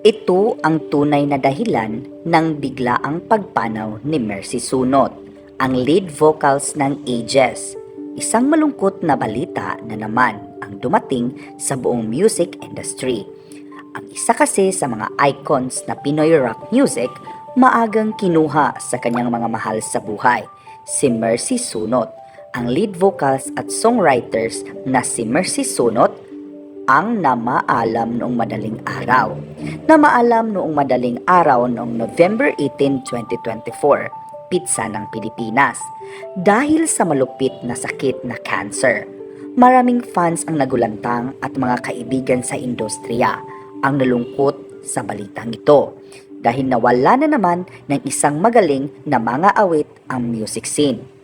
Ito ang tunay na dahilan ng biglaang pagpanaw ni Mercy Sunot, ang lead vocals ng Ages. Isang malungkot na balita na naman ang dumating sa buong music industry. Ang isa kasi sa mga icons na Pinoy rock music, maagang kinuha sa kanyang mga mahal sa buhay, si Mercy Sunot. Ang lead vocals at songwriters na si Mercy Sunot ang namaalam noong madaling araw. Namaalam noong madaling araw noong November 18, 2024, pizza ng Pilipinas, dahil sa malupit na sakit na cancer. Maraming fans ang nagulantang at mga kaibigan sa industriya ang nalungkot sa balitang ito dahil nawala na naman ng isang magaling na mga awit ang music scene.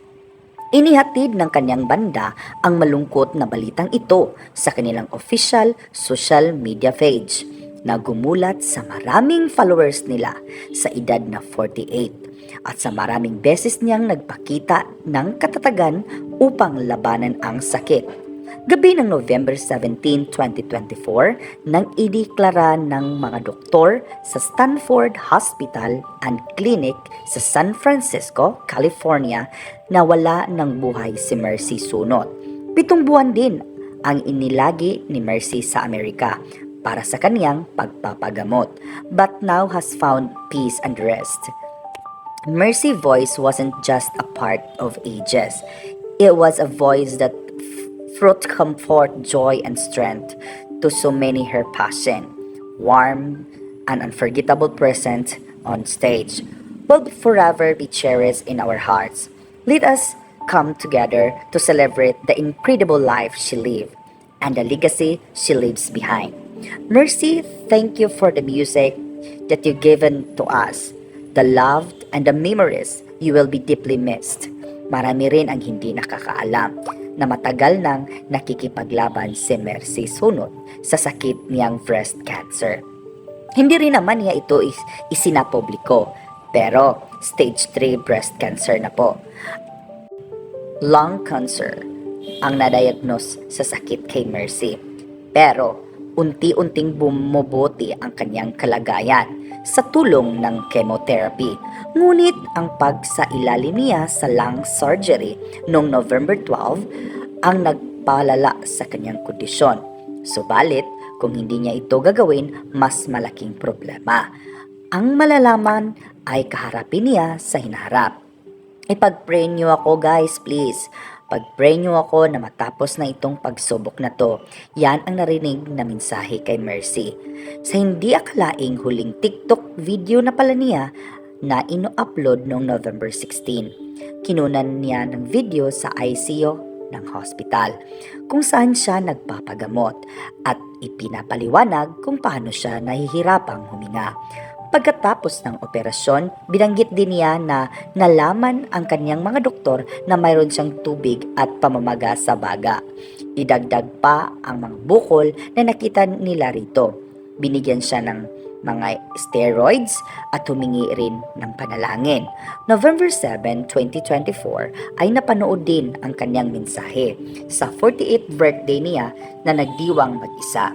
Inihatid ng kanyang banda ang malungkot na balitang ito sa kanilang official social media page na gumulat sa maraming followers nila sa edad na 48 at sa maraming beses niyang nagpakita ng katatagan upang labanan ang sakit. Gabi ng November 17, 2024, nang ideklara ng mga doktor sa Stanford Hospital and Clinic sa San Francisco, California, na wala ng buhay si Mercy Sunot. 7 buwan din ang inilagi ni Mercy sa Amerika para sa kaniyang pagpapagamot, but now has found peace and rest. Mercy's voice wasn't just a part of Ages. It was a voice that brought comfort, joy, and strength to so many. Her passion, warm, and unforgettable presence on stage will forever be cherished in our hearts. Let us come together to celebrate the incredible life she lived and the legacy she leaves behind. Mercy, thank you for the music that you've given to us, the love and the memories. You will be deeply missed. Marami rin ang hindi nakakaalam na matagal nang nakikipaglaban si Mercy Sunot sa sakit niyang breast cancer. Hindi rin naman niya ito isinapubliko, pero stage 3 breast cancer na po. Lung cancer ang nadiagnose sa sakit kay Mercy. Pero unti-unting bumubuti ang kanyang kalagayan sa tulong ng chemotherapy. Ngunit ang pagsailalim niya sa lung surgery noong November 12 ang nagpalala sa kanyang kondisyon. Subalit, kung hindi niya ito gagawin, mas malaking problema. Ang malalaman ay kaharapin niya sa hinaharap. Ipag-pray niyo ako guys, please. Pag-pray niyo ako na matapos na itong pagsubok na to. Yan ang narinig na mensahe kay Mercy. Sa hindi akalaing huling TikTok video na pala niya na ino-upload noong November 16. Kinunan niya ng video sa ICU ng hospital kung saan siya nagpapagamot at ipinapaliwanag kung paano siya nahihirapang huminga. Pagkatapos ng operasyon, binanggit din niya na nalaman ang kanyang mga doktor na mayroon siyang tubig at pamamaga sa baga. Idagdag pa ang mga bukol na nakita nila rito. Binigyan siya ng mga steroids at humingi rin ng panalangin. November 7, 2024 ay napanood din ang kanyang mensahe sa 48th birthday niya na nagdiwang mag-isa.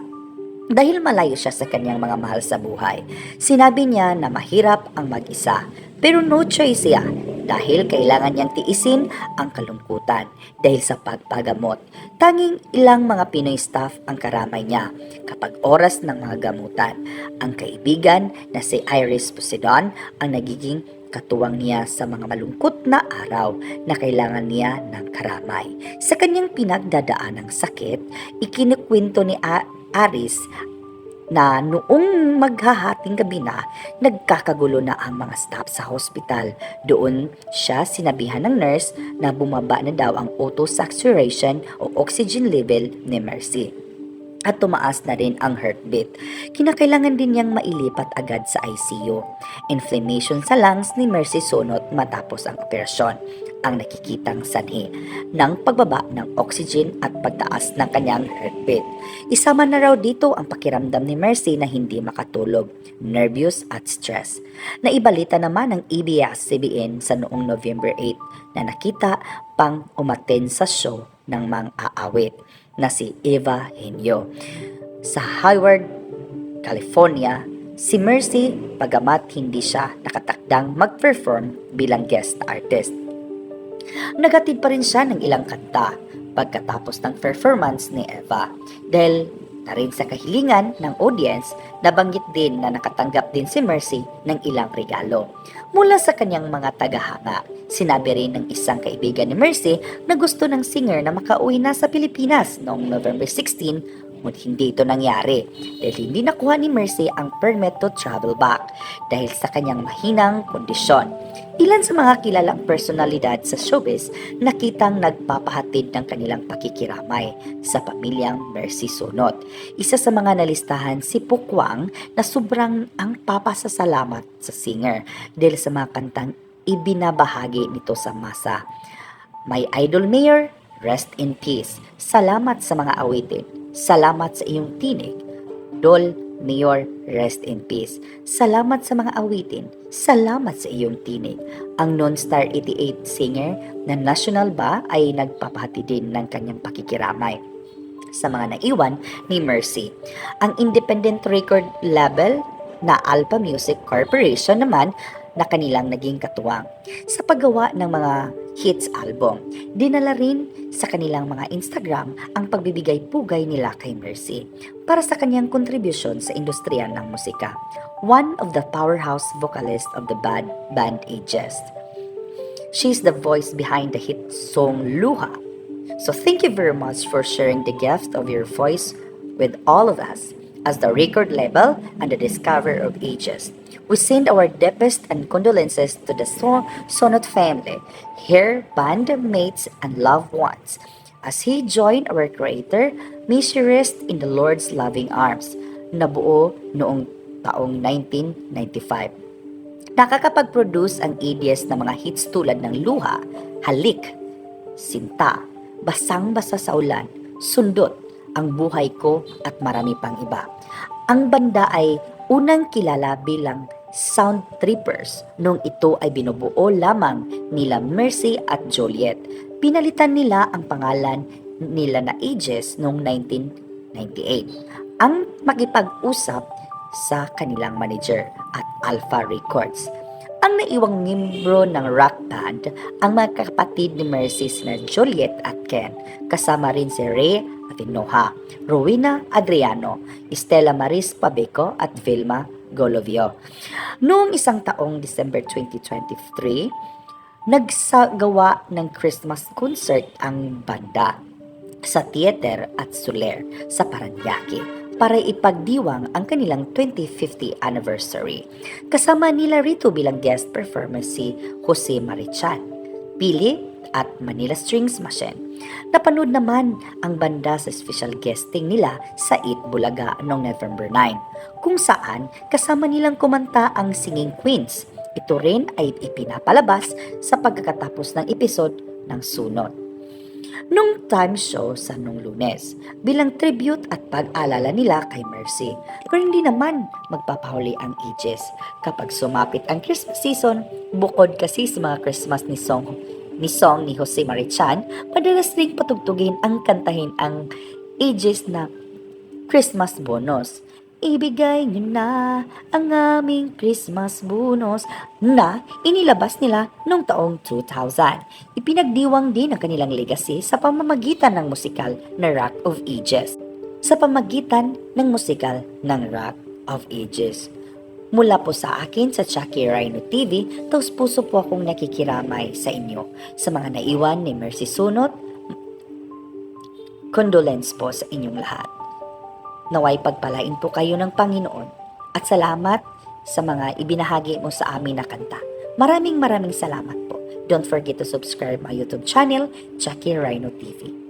Dahil malayo siya sa kanyang mga mahal sa buhay, sinabi niya na mahirap ang mag-isa. Pero no choice siya dahil kailangan niyang tiisin ang kalungkutan dahil sa pagpagamot. Tanging ilang mga Pinoy staff ang karamay niya kapag oras ng mga gamutan. Ang kaibigan na si Iris Posidon ang nagiging katuwang niya sa mga malungkot na araw na kailangan niya ng karamay. Sa kanyang pinagdadaan ng sakit, ikinikwento ni Aris na noong maghahating gabi na, nagkakagulo na ang mga staff sa hospital. Doon siya sinabihan ng nurse na bumaba na daw ang auto saturation o oxygen level ni Mercy. At tumaas na rin ang heartbeat. Kinakailangan din niyang mailipat agad sa ICU. Inflammation sa lungs ni Mercy Sunot matapos ang operasyon ang nakikitang sanhi ng pagbaba ng oxygen at pagtaas ng kanyang heartbeat. Isama na raw dito ang pakiramdam ni Mercy na hindi makatulog, nervous at stress. Naibalita naman ng ABS-CBN sa noong November 8 na nakita pang umattend sa show ng mga aawit na si Eva Henyo sa Hayward, California Si Mercy, bagamat hindi siya nakatakdang mag-perform bilang guest artist, nagatid pa rin siya ng ilang kanta pagkatapos ng performance ni Eva dahil na rin sa kahilingan ng audience, nabanggit din na nakatanggap din si Mercy ng ilang regalo. Mula sa kanyang mga tagahanga, sinabi rin ng isang kaibigan ni Mercy na gusto ng singer na makauwi na sa Pilipinas noong November 16, ngunit hindi ito nangyari dahil hindi nakuha ni Mercy ang permit to travel back dahil sa kanyang mahinang kondisyon. Ilan sa mga kilalang personalidad sa showbiz nakitang nagpapahatid ng kanilang pakikiramay sa pamilyang Mercy Sunot. Isa sa mga nalistahan si Pukwang na sobrang ang papasasalamat sa singer dahil sa mga kantang ibinabahagi nito sa masa. My Idol Mayor, rest in peace. Salamat sa mga awitin. Salamat sa iyong tinig. Dol Mayor, rest in peace. Salamat sa mga awitin. Salamat sa iyong tinig. Ang non-star 88 singer na national ba ay nagpapahati din ng kanyang pakikiramay sa mga naiwan ni Mercy. Ang independent record label na Alpha Music Corporation naman na kanilang naging katuwang sa paggawa ng mga hits album. Dinala rin sa kanilang mga Instagram ang pagbibigay pugay nila kay Mercy para sa kanyang kontribusyon sa industriya ng musika. One of the powerhouse vocalists of the band Ages. She's the voice behind the hit song Luha. So thank you very much for sharing the gift of your voice with all of us as the record label and the discoverer of Ages. We send our deepest and condolences to the Sonot family, her bandmates and loved ones. As he joined our Creator, may she rest in the Lord's loving arms. Nabuo noong taong 1995. Nakakapag-produce ang ADS ng mga hits tulad ng Luha, Halik, Sinta, Basang-basa sa ulan, Sundot, Ang buhay ko at marami pang iba. Ang banda ay unang kilala bilang Sound Trippers nung ito ay binubuo lamang nila Mercy at Joliet. Pinalitan nila ang pangalan nila na Ages noong 1998. Ang makipag-usap sa kanilang manager at Alpha Records. Ang naiwang membro ng rock band ang mga kapatid ni Mercy na Joliet at Ken, kasama rin si Ray Avinoha, Rowena Adriano, Estela Maris Pabeco at Vilma Golovio. Noong isang taong December 2023, nagsagawa ng Christmas concert ang banda sa Theater at Soler sa Paranaque para ipagdiwang ang kanilang 2050 anniversary. Kasama nila rito bilang guest performer si Jose Marichan, Pili at Manila Strings Machine. Napanood naman ang banda sa special guesting nila sa Eat Bulaga noong November 9, kung saan kasama nilang kumanta ang Singing Queens. Ito rin ay ipinapalabas sa pagkakatapos ng episode ng Sunod nung time show sa nung Lunes bilang tribute at pag-alala nila kay Mercy. Pero hindi naman magpapahuli ang Ages kapag sumapit ang Christmas season. Bukod kasi sa mga Christmas ni song ni Jose Marichan, madalas ring patugtugin ang kantahin ang Ages na Christmas bonus. Ibigay niyo na ang aming Christmas bonus na inilabas nila noong taong 2000. Ipinagdiwang din ang kanilang legacy sa pamamagitan ng musikal na Rock of Ages. Mula po sa akin sa Chucky Rhino TV, taos puso po akong nakikiramay sa inyo. Sa mga naiwan ni Mercy Sunot, condolence po sa inyong lahat. Naway pagpalain po kayo ng Panginoon at salamat sa mga ibinahagi mo sa amin na kanta. Maraming salamat po. Don't forget to subscribe my YouTube channel, Chucky Rhino TV.